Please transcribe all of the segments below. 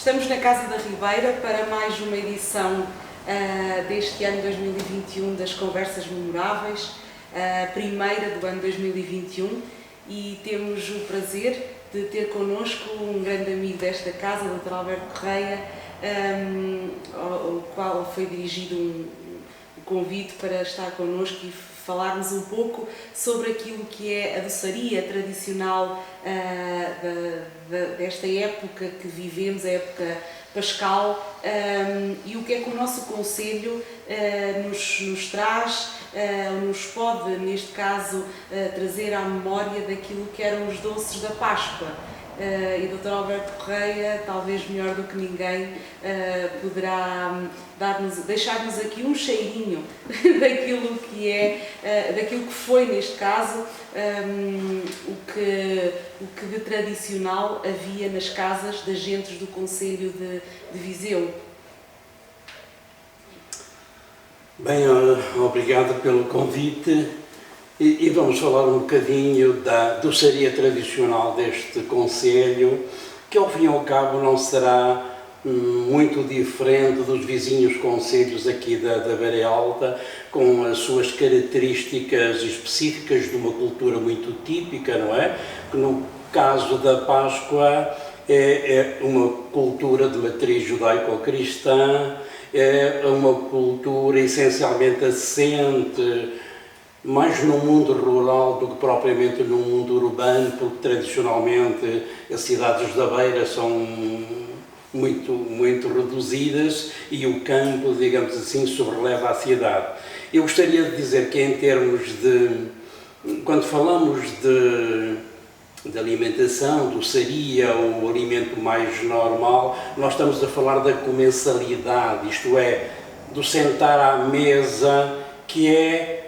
Estamos na Casa da Ribeira para mais uma edição deste ano 2021 das Conversas Memoráveis, a primeira do ano 2021, e temos o prazer de ter connosco um grande amigo desta casa, o Dr. Alberto Correia, ao qual foi dirigido um convite para estar connosco e falarmos um pouco sobre aquilo que é a doçaria tradicional desta época que vivemos, a época pascal, e o que é que o nosso concelho nos traz, nos pode, neste caso, trazer à memória daquilo que eram os doces da Páscoa. E o Dr. Alberto Correia, talvez melhor do que ninguém, poderá deixar-nos aqui um cheirinho daquilo que foi, neste caso, o que de tradicional havia nas casas das gentes do concelho de Viseu. Bem, obrigado pelo convite. E vamos falar um bocadinho da doçaria tradicional deste concelho, que ao fim e ao cabo não será muito diferente dos vizinhos concelhos aqui da Beira Alta, com as suas características específicas de uma cultura muito típica, não é? Que no caso da Páscoa é uma cultura de matriz judaico-cristã, é uma cultura essencialmente assente mais no mundo rural do que propriamente no mundo urbano, porque tradicionalmente as cidades da Beira são muito reduzidas e o campo, digamos assim, sobreleva a cidade. Eu gostaria de dizer que em termos de, quando falamos de alimentação, doçaria, o alimento mais normal, nós estamos a falar da comensalidade, isto é, do sentar à mesa, que é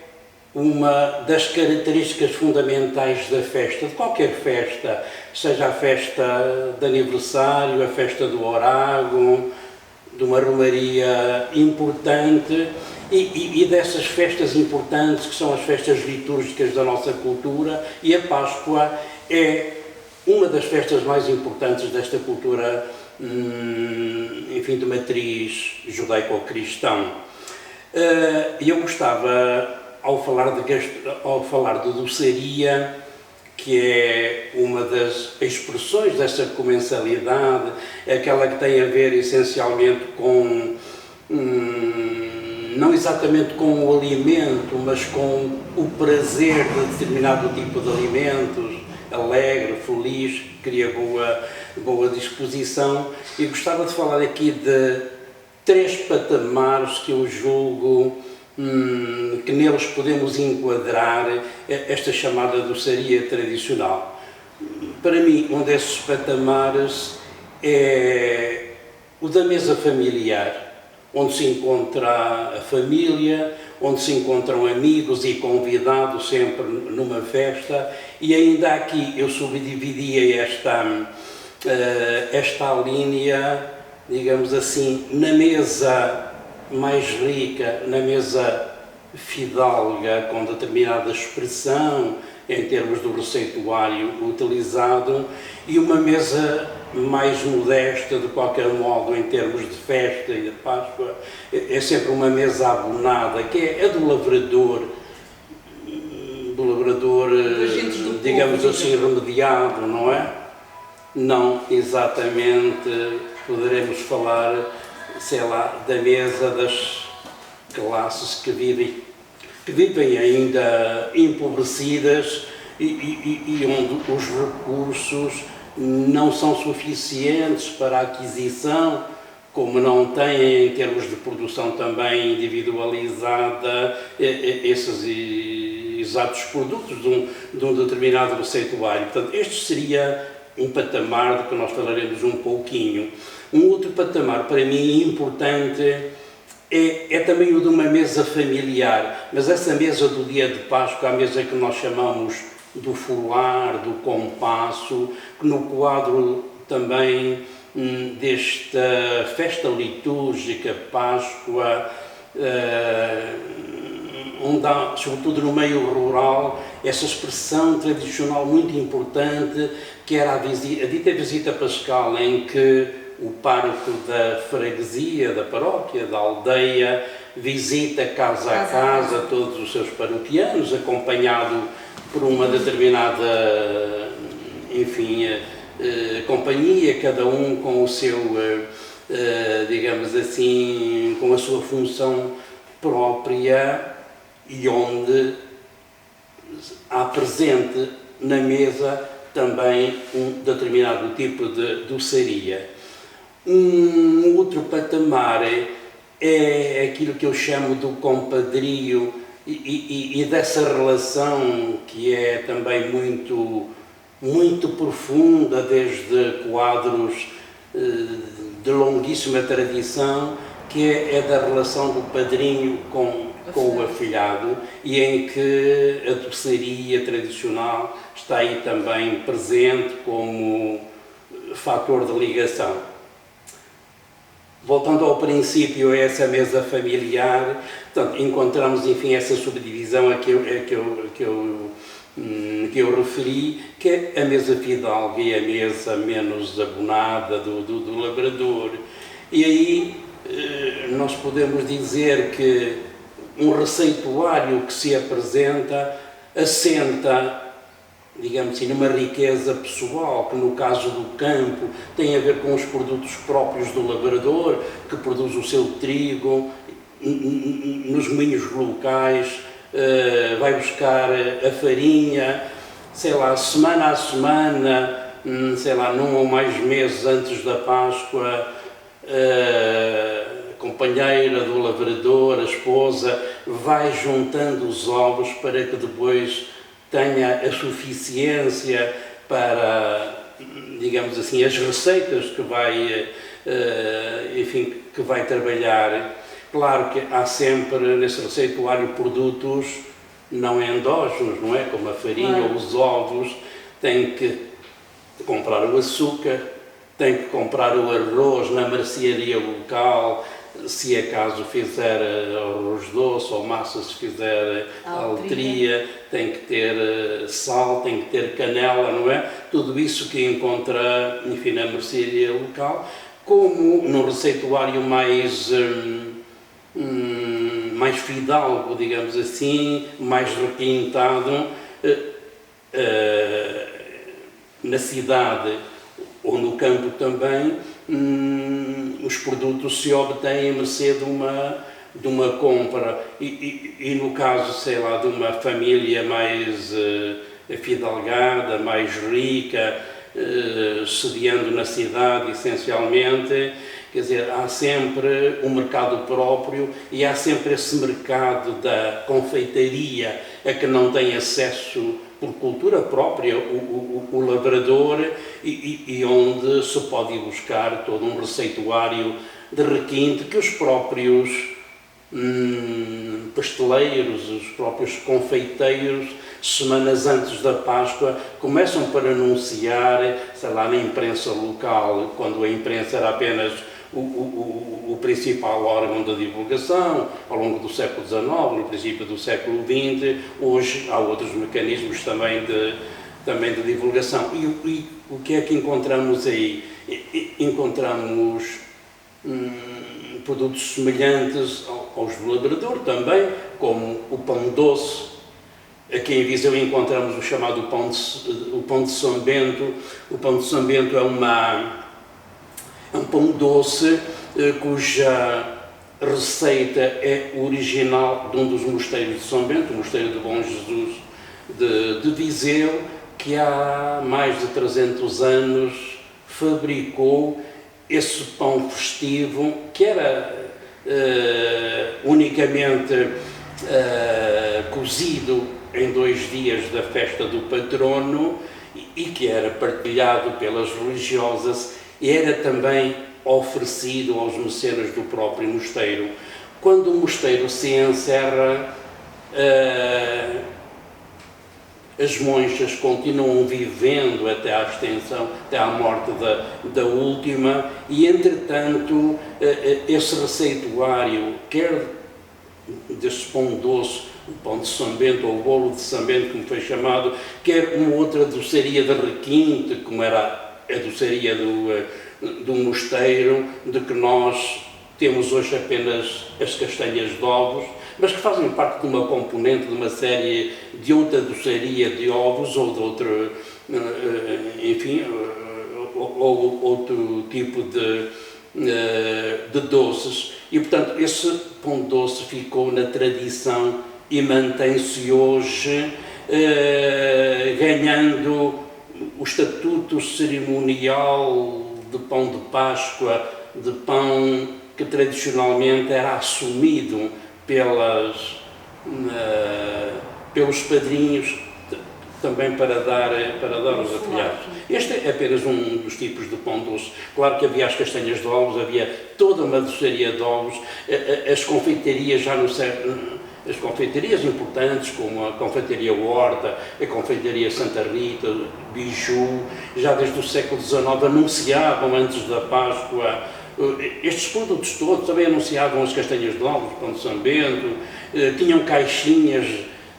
uma das características fundamentais da festa, de qualquer festa, seja a festa de aniversário, a festa do Orago, de uma romaria importante e dessas festas importantes que são as festas litúrgicas da nossa cultura, e a Páscoa é uma das festas mais importantes desta cultura, enfim, de matriz judaico-cristã. E eu gostava, ao falar de doçaria, que é uma das expressões dessa comensalidade, aquela que tem a ver essencialmente com, não exatamente com o alimento, mas com o prazer de determinado tipo de alimentos, alegre, feliz, cria boa disposição, e gostava de falar aqui de 3 patamares que eu julgo que neles podemos enquadrar esta chamada doçaria tradicional. Para mim, um desses patamares é o da mesa familiar, onde se encontra a família, onde se encontram amigos e convidados sempre numa festa, e ainda aqui eu subdividia esta linha, digamos assim, na mesa mais rica, na mesa fidalga, com determinada expressão em termos do receituário utilizado, e uma mesa mais modesta, de qualquer modo, em termos de festa e de Páscoa, é sempre uma mesa abonada, que é a do lavrador, digamos assim, remediado, não é? Não exatamente, poderemos falar, sei lá, da mesa das classes que vivem ainda empobrecidas e onde os recursos não são suficientes para a aquisição, como não têm em termos de produção também individualizada esses exatos produtos de um determinado receituário. Portanto, este seria um patamar de que nós falaremos um pouquinho. Um outro patamar, para mim, importante é também o de uma mesa familiar, mas essa mesa do dia de Páscoa, a mesa que nós chamamos do fular, do compasso, que no quadro também desta festa litúrgica, Páscoa, onde há, sobretudo no meio rural, essa expressão tradicional muito importante, que era a dita visita pascal, em que o pároco da freguesia, da paróquia, da aldeia, visita casa a casa todos os seus paroquianos, acompanhado por uma determinada, enfim, companhia, cada um com o seu, digamos assim, com a sua função própria, e onde há presente na mesa também um determinado tipo de doçaria. Um outro patamar é aquilo que eu chamo do compadrio e dessa relação que é também muito profunda, desde quadros de longuíssima tradição, que é da relação do padrinho com o afilhado, e em que a doçaria tradicional está aí também presente como fator de ligação. Voltando ao princípio, a essa mesa familiar, portanto, encontramos, enfim, essa subdivisão a que eu referi, que é a mesa fidalga e a mesa menos abonada do labrador. E aí nós podemos dizer que um receituário que se apresenta assenta, digamos assim, numa riqueza pessoal, que no caso do campo tem a ver com os produtos próprios do labrador, que produz o seu trigo nos moinhos locais, vai buscar a farinha, sei lá, semana a semana, sei lá, num ou mais meses antes da Páscoa, a companheira do lavrador, a esposa, vai juntando os ovos para que depois tenha a suficiência para, digamos assim, as receitas que vai, enfim, que vai trabalhar. Claro que há sempre nesse receituário produtos não endógenos, não é? Como a farinha ou os ovos. Tem que comprar o açúcar, tem que comprar o arroz na mercearia local, se é caso fizer arroz doce ou massa, se fizer altria, tem que ter sal, tem que ter canela, não é? Tudo isso que encontra, enfim, na mercearia local, como num receituário mais fidalgo, digamos assim, mais requintado, na cidade ou no campo também, os produtos se obtêm a mercê de uma compra e no caso, sei lá, de uma família mais afidalgada, mais rica, sediando na cidade essencialmente, quer dizer, há sempre um mercado próprio e há sempre esse mercado da confeitaria a que não tem acesso por cultura própria o lavrador e onde se pode ir buscar todo um receituário de requinte que os próprios pasteleiros, os próprios confeiteiros, semanas antes da Páscoa, começam por anunciar, sei lá, na imprensa local, quando a imprensa era apenas o principal órgão de divulgação, ao longo do século XIX, no princípio do século XX, hoje há outros mecanismos também de divulgação. E o que é que encontramos aí? Encontramos produtos semelhantes aos do labrador também, como o pão doce. Aqui em Viseu encontramos o chamado pão de São Bento. O pão de São Bento é um pão doce cuja receita é original de um dos mosteiros de São Bento, o Mosteiro de Bom Jesus de Viseu, que há mais de 300 anos fabricou esse pão festivo, que era unicamente cozido em 2 dias da festa do patrono e que era partilhado pelas religiosas e era também oferecido aos mecenas do próprio mosteiro. Quando o mosteiro se encerra, as monjas continuam vivendo até à extensão, até à morte da última, e entretanto esse receituário, quer desse pão doce, o pão de São Bento ou o bolo de São Bento, como foi chamado, quer uma outra doçaria de requinte, como era a doçaria do mosteiro, de que nós temos hoje apenas as castanhas de ovos, mas que fazem parte de uma componente de uma série de outra doçaria de ovos ou de outro, enfim, ou outro tipo de doces. E, portanto, esse pão doce ficou na tradição e mantém-se hoje, ganhando o estatuto cerimonial de pão de Páscoa, de pão que tradicionalmente era assumido pelos padrinhos, também para dar aos afilhados. Este é apenas um dos tipos de pão doce. Claro que havia as castanhas de ovos, havia toda uma doçaria de ovos, as confeitarias já no século... As confeitarias importantes, como a Confeitaria Horta, a Confeitaria Santa Rita, Biju, já desde o século XIX anunciavam, antes da Páscoa, estes produtos todos. Também anunciavam as castanhas de ovos, pão de São Bento, tinham caixinhas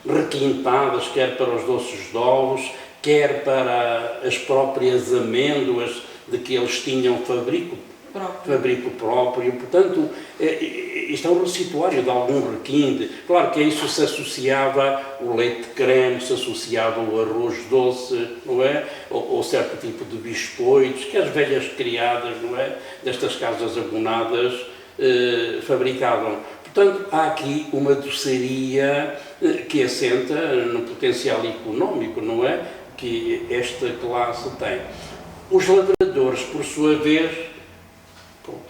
requintadas, quer para os doces de ovos, quer para as próprias amêndoas, de que eles tinham fabrico próprio. Portanto, isto é um receituário de algum requinte. Claro que a isso se associava o leite de creme, se associava o arroz doce, não é? Ou certo tipo de biscoitos, que as velhas criadas, não é? Destas casas abonadas fabricavam. Portanto, há aqui uma doçaria que assenta no potencial económico, não é? Que esta classe tem. Os lavradores, por sua vez,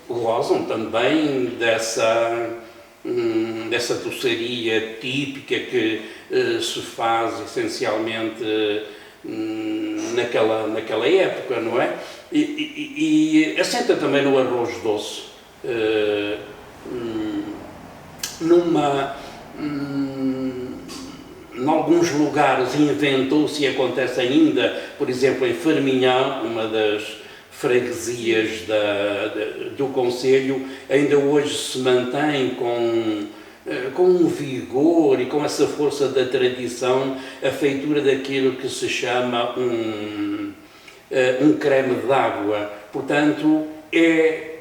gozam também dessa doçaria típica que se faz essencialmente naquela época, não é? E assenta também no arroz doce. Em alguns lugares inventou-se e acontece ainda, por exemplo, em Ferminhão, uma das freguesias do concelho, ainda hoje se mantém com um vigor e com essa força da tradição a feitura daquilo que se chama um creme d'água. Portanto, é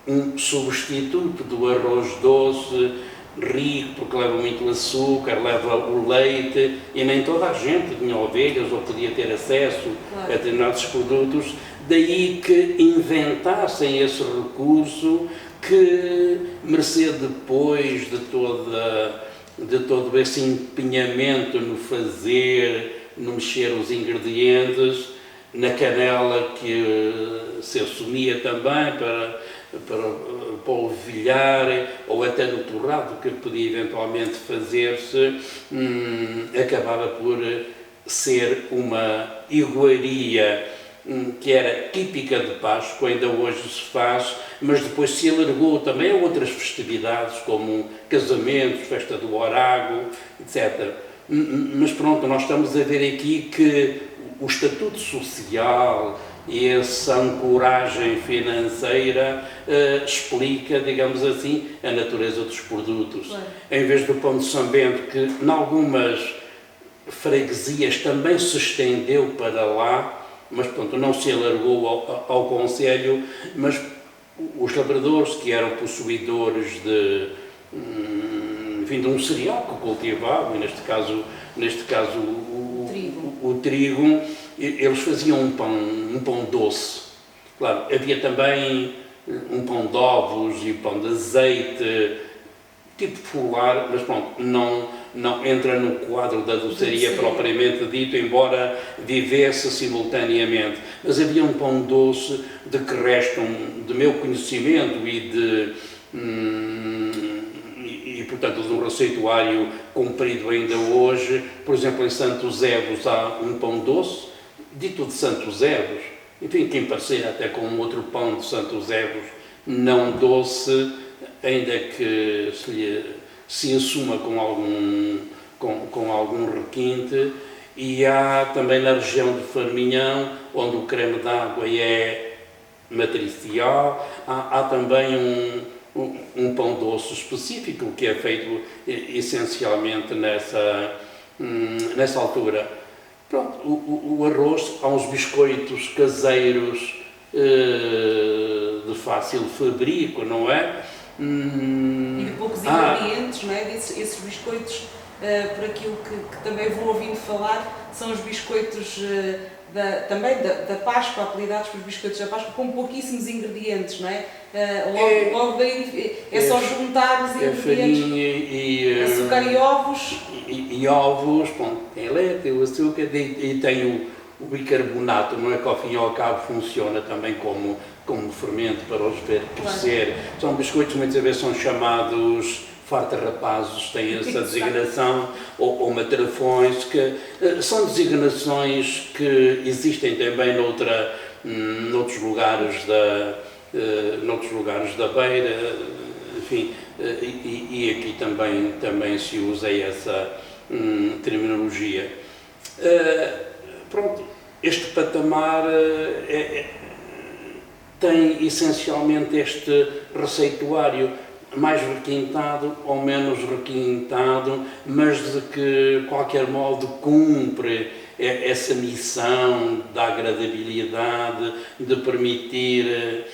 um substituto do arroz doce, rico, porque leva muito açúcar, leva o leite, e nem toda a gente tinha ovelhas ou podia ter acesso a determinados produtos. Daí que inventassem esse recurso que, mercê depois de todo esse empenhamento no fazer, no mexer os ingredientes, na canela que se assumia também para polvilhar, ou até no torrado que podia eventualmente fazer-se, acabava por ser uma iguaria que era típica de Páscoa, ainda hoje se faz, mas depois se alargou também a outras festividades, como casamentos, festa do Orago, etc. Mas pronto, nós estamos a ver aqui que o estatuto social e essa ancoragem financeira explica, digamos assim, a natureza dos produtos. Em vez do pão de São Bento, que em algumas freguesias também se estendeu para lá, mas pronto, não se alargou ao concelho, mas os lavradores, que eram possuidores de um cereal que cultivavam, e neste caso o trigo, eles faziam um pão doce. Claro, havia também um pão de ovos e pão de azeite, tipo fular, mas pronto, não entra no quadro da doçaria propriamente dito, embora vivesse simultaneamente. Mas havia um pão doce de que restam de meu conhecimento e portanto, de um receituário cumprido ainda hoje. Por exemplo, em Santos Evos há um pão doce, dito de Santos Evos, enfim, que parecia até com um outro pão de Santos Evos, não doce, ainda que se assuma com algum requinte. E há também na região de Ferminhão, onde o creme d'água é matricial, há também um pão doce específico que é feito essencialmente nessa altura. Pronto, o arroz, há uns biscoitos caseiros de fácil fabrico, não é? E de poucos ingredientes, não é? Esses biscoitos, por aquilo que também vou ouvindo falar, são os biscoitos também da Páscoa, apelidados por biscoitos da Páscoa, com pouquíssimos ingredientes, não é? Logo daí é só juntar os ingredientes, farinha e açúcar e ovos. E ovos, bom, tem leite, tem o açúcar e tem o bicarbonato, não é, que ao fim e ao cabo funciona também como fermento para os ver crescer. Claro. São biscoitos, muitas vezes são chamados farta-rapazes, têm essa designação, ou matrafões, que são designações que existem também noutros lugares da beira, enfim, e aqui também se usa essa terminologia. Pronto, este patamar tem essencialmente este receituário mais requintado ou menos requintado, mas de que, qualquer modo, cumpre essa missão da agradabilidade, de permitir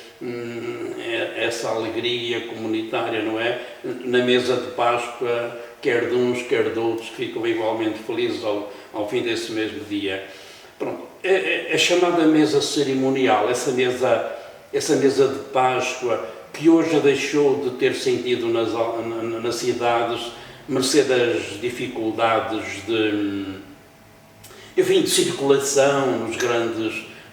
essa alegria comunitária, não é? Na mesa de Páscoa, quer de uns, quer de outros, que ficam igualmente felizes ao fim desse mesmo dia. Pronto, a chamada mesa cerimonial, essa mesa de Páscoa, que hoje deixou de ter sentido nas cidades, mercê das dificuldades de circulação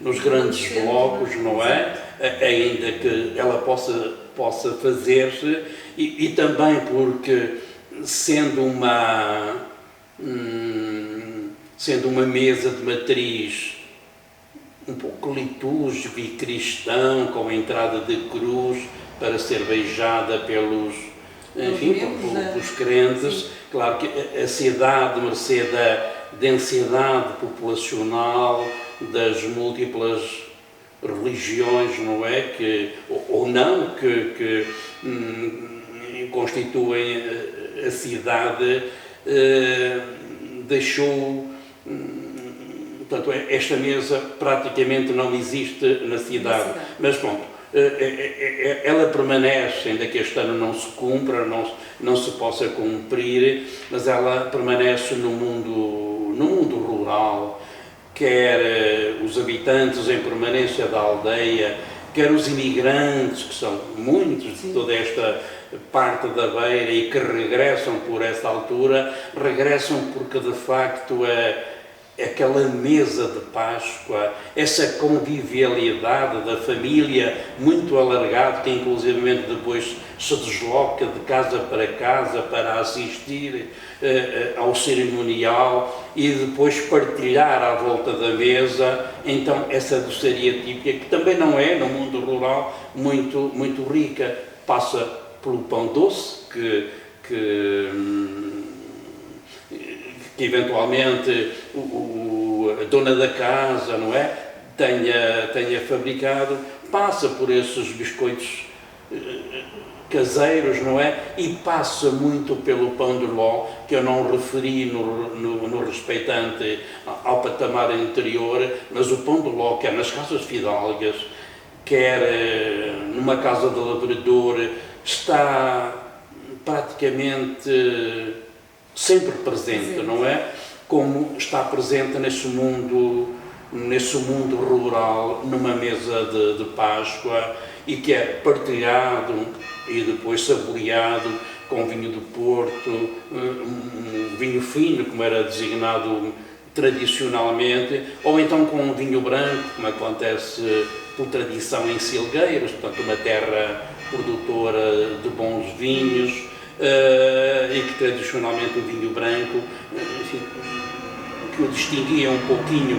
nos grandes blocos, não é? Ainda que ela possa fazer-se, e também porque, sendo uma mesa de matriz um pouco litúrgico e cristão, com a entrada de cruz para ser beijada pelos crentes. Sim. Claro que a cidade, mercê da densidade populacional, das múltiplas religiões, não é? Que constituem a cidade, deixou. Portanto, esta mesa praticamente não existe na cidade. Mas, pronto, ela permanece, ainda que este ano não se cumpra, não se possa cumprir, mas ela permanece no mundo rural, quer os habitantes em permanência da aldeia, quer os imigrantes, que são muitos de toda esta parte da beira e que regressam por essa altura, regressam porque de facto aquela mesa de Páscoa, essa convivialidade da família muito alargada, que inclusivamente depois se desloca de casa para assistir ao cerimonial e depois partilhar à volta da mesa, então essa doçaria típica, que também não é, no mundo rural, muito rica, passa pelo pão doce, que eventualmente a dona da casa, não é, tenha fabricado, passa por esses biscoitos caseiros, não é, e passa muito pelo pão de ló, que eu não referi no respeitante ao patamar anterior, mas o pão de ló, quer nas casas fidalgas, quer numa casa de lavrador, está praticamente sempre presente, não é? Como está presente nesse mundo rural, numa mesa de Páscoa, e que é partilhado e depois saboreado com vinho do Porto, um vinho fino, como era designado tradicionalmente, ou então com um vinho branco, como acontece por tradição em Silgueiros, portanto uma terra produtora de bons vinhos, e que tradicionalmente o vinho branco, enfim, que o distinguia um pouquinho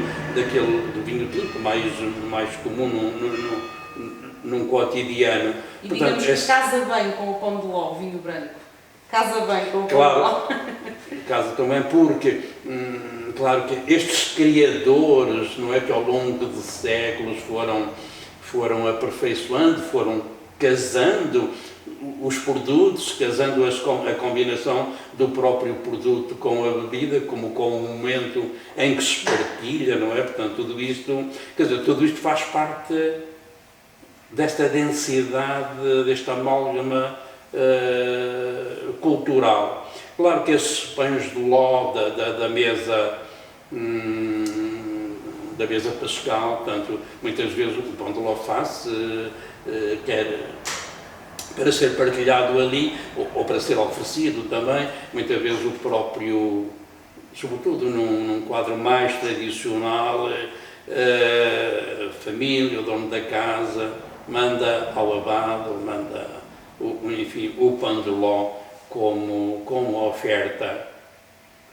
do vinho tinto, mais comum num cotidiano. E portanto, digamos que casa bem com o pão de ló, o vinho branco. Casa bem com o pão de ló. Casa também porque, claro que estes criadores, não é, que ao longo de séculos foram aperfeiçoando, foram casando os produtos, casando a combinação do próprio produto com a bebida, como com o momento em que se partilha, não é? Portanto, tudo isto faz parte desta densidade, desta amálgama cultural. Claro que esses pães de ló da mesa pascal, portanto, muitas vezes o pão de ló faz quer para ser partilhado ali, ou para ser oferecido também, muitas vezes o próprio, sobretudo num quadro mais tradicional, a família, o dono da casa, manda ao abade, manda, enfim, o pão de ló como oferta.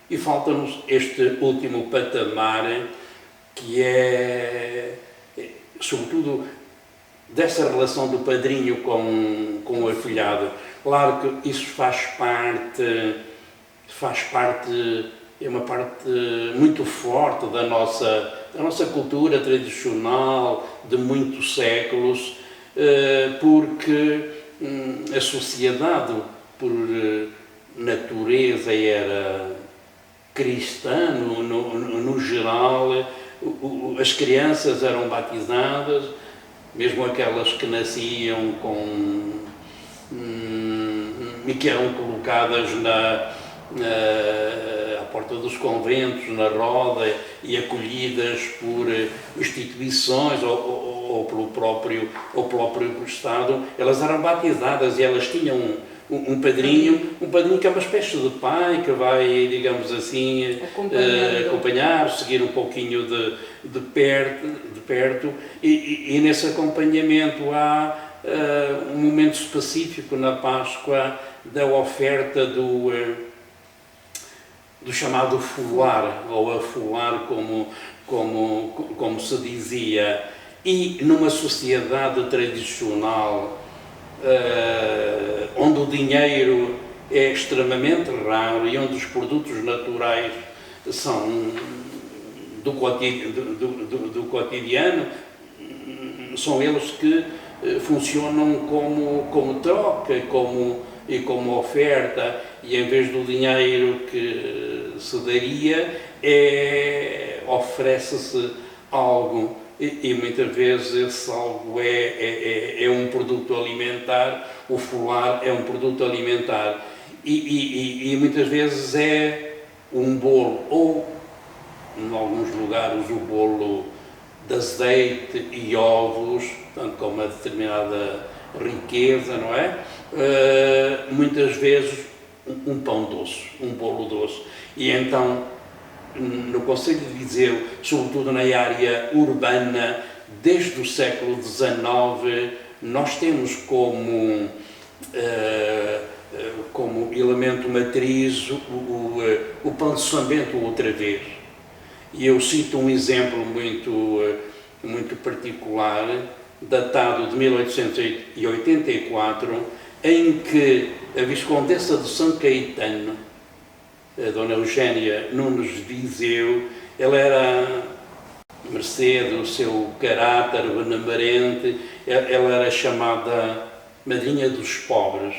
E falta-nos este último patamar, que é, sobretudo, dessa relação do padrinho com o afilhado. Claro que isso faz parte, é uma parte muito forte da nossa cultura tradicional de muitos séculos, porque a sociedade, por natureza, era cristã no geral. As crianças eram batizadas, mesmo aquelas que nasciam e que eram colocadas à porta dos conventos, na roda, e acolhidas por instituições ou pelo próprio Estado, elas eram batizadas e elas tinham um padrinho que é uma espécie de pai, que vai, digamos assim, acompanhar, seguir um pouquinho de perto, e nesse acompanhamento há um momento específico na Páscoa da oferta do chamado folar, ou afolar, como se dizia. E numa sociedade tradicional, onde o dinheiro é extremamente raro e onde os produtos naturais são do cotidiano, são eles que funcionam como troca e como oferta, e em vez do dinheiro que se daria, oferece-se algo. E muitas vezes esse algo é um produto alimentar, o folar é um produto alimentar, e muitas vezes é um bolo, ou em alguns lugares o bolo de azeite e ovos, portanto, com uma determinada riqueza, não é? Muitas vezes um pão doce, um bolo doce. E então, no concelho de Viseu, sobretudo na área urbana, desde o século XIX, nós temos como elemento matriz o pão de São Bento outra vez. E eu cito um exemplo muito particular, datado de 1884, em que a Viscondessa de São Caetano, a Dona Eugénia Nunes Viseu, ela era, mercê do seu caráter benemerente, ela era chamada Madrinha dos Pobres.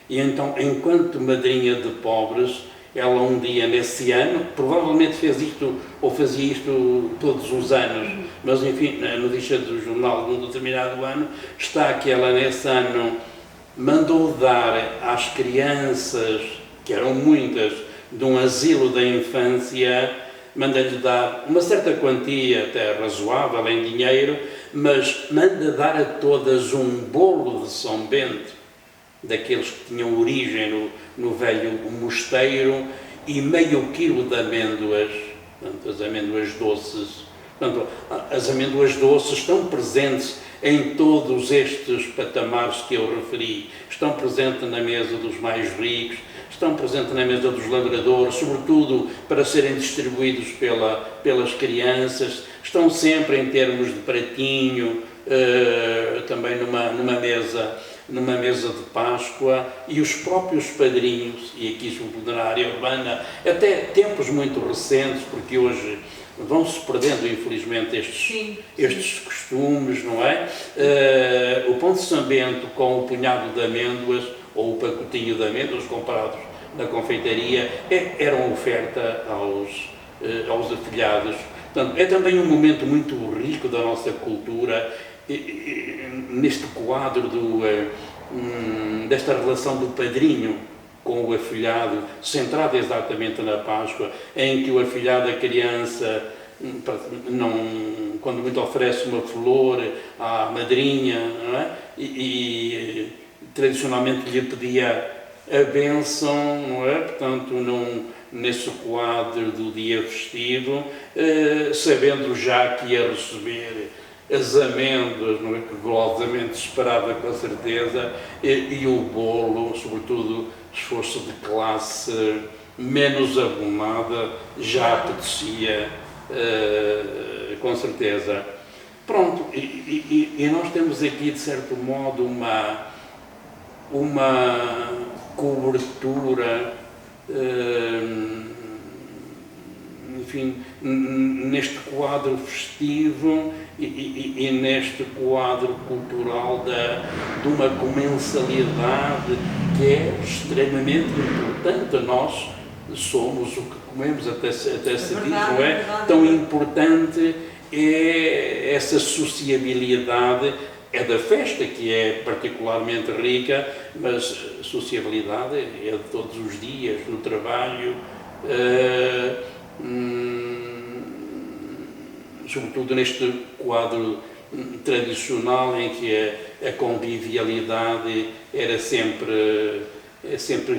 E então, enquanto Madrinha de Pobres, ela um dia nesse ano, provavelmente fez isto, ou fazia isto todos os anos, mas enfim, na notícia do jornal de um determinado ano, está que ela nesse ano mandou dar às crianças, que eram muitas, de um asilo da infância, manda-lhe dar uma certa quantia, até razoável em dinheiro, mas manda dar a todas um bolo de São Bento, daqueles que tinham origem no velho mosteiro, e meio quilo de amêndoas, portanto, as amêndoas doces. Portanto, as amêndoas doces estão presentes em todos estes patamares que eu referi. Estão presentes na mesa dos mais ricos, estão presentes na mesa dos lavradores, sobretudo para serem distribuídos pelas crianças, estão sempre em termos de pratinho, também numa mesa de Páscoa, e os próprios padrinhos, e aqui sobretudo na área urbana, até tempos muito recentes, porque hoje vão-se perdendo, infelizmente, estes costumes, não é? O pão de São Bento com o punhado de amêndoas, ou o pacotinho de amêndoas comprados na confeitaria, eram oferta aos afilhados. Portanto, é também um momento muito rico da nossa cultura, neste quadro desta relação do padrinho com o afilhado, centrado exatamente na Páscoa, em que o afilhado, a criança, quando muito oferece uma flor à madrinha, não é? E tradicionalmente lhe pedia a bênção, não é? Portanto, nesse quadro do dia festivo, sabendo já que ia receber as amêndoas, não é? Que golosamente esperava com certeza, e o bolo, sobretudo se fosse de classe menos abonada, já apetecia com certeza. Pronto, e nós temos aqui, de certo modo, uma cobertura, enfim, neste quadro festivo e neste quadro cultural de uma comensalidade que é extremamente importante. Nós somos o que comemos, até se diz, não é? Tão importante é essa sociabilidade. É da festa, que é particularmente rica, mas a sociabilidade é de todos os dias, no trabalho, sobretudo neste quadro tradicional em que a convivialidade é sempre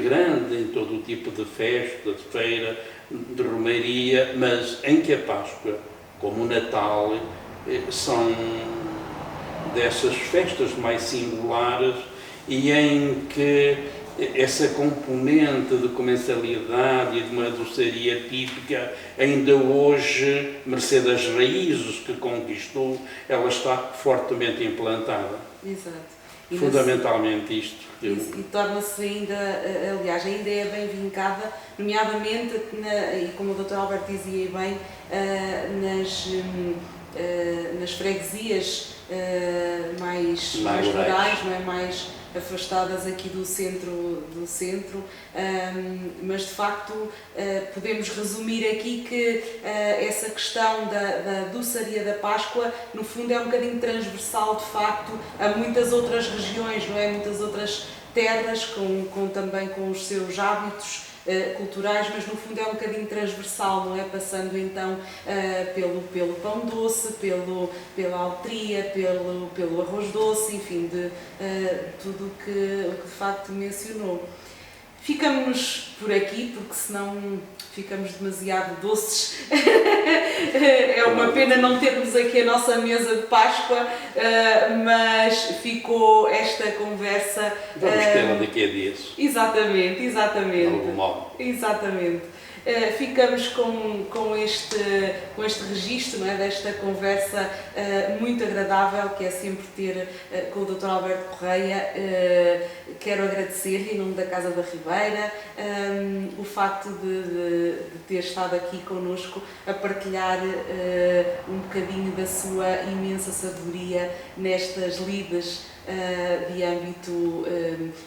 grande, em todo o tipo de festa, de feira, de romaria, mas em que a Páscoa, como o Natal, são dessas festas mais singulares e em que essa componente de comensalidade e de uma doçaria típica, ainda hoje, mercê das raízes que conquistou, ela está fortemente implantada. Exato. Fundamentalmente isto. E torna-se ainda, aliás, ainda é bem vincada, nomeadamente, e como o Dr. Alberto dizia bem, nas freguesias mais rurais, não é? Mais afastadas aqui do centro, mas de facto podemos resumir aqui que essa questão da doçaria da Páscoa, no fundo, é um bocadinho transversal, de facto, a muitas outras regiões, não é? Muitas outras terras, também com os seus hábitos culturais, mas no fundo é um bocadinho transversal, não é? Passando então pelo pão doce, pela altria, pelo arroz doce, enfim, de tudo o que de facto mencionou. Ficamos por aqui, porque senão ficamos demasiado doces. É uma pena não termos aqui a nossa mesa de Páscoa, mas ficou esta conversa. Vamos tê-la daqui a dias. Exatamente. De algum modo. Exatamente. Ficamos com este registro, não é, desta conversa muito agradável, que é sempre ter com o Dr. Alberto Correia. Quero agradecer-lhe, em nome da Casa da Ribeira, o facto de ter estado aqui connosco a partilhar um bocadinho da sua imensa sabedoria nestas lides de âmbito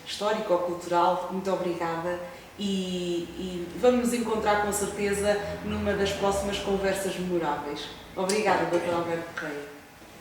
histórico-cultural. Muito obrigada. E vamos nos encontrar com certeza numa das próximas conversas memoráveis. Obrigada, Dr. Alberto Correia.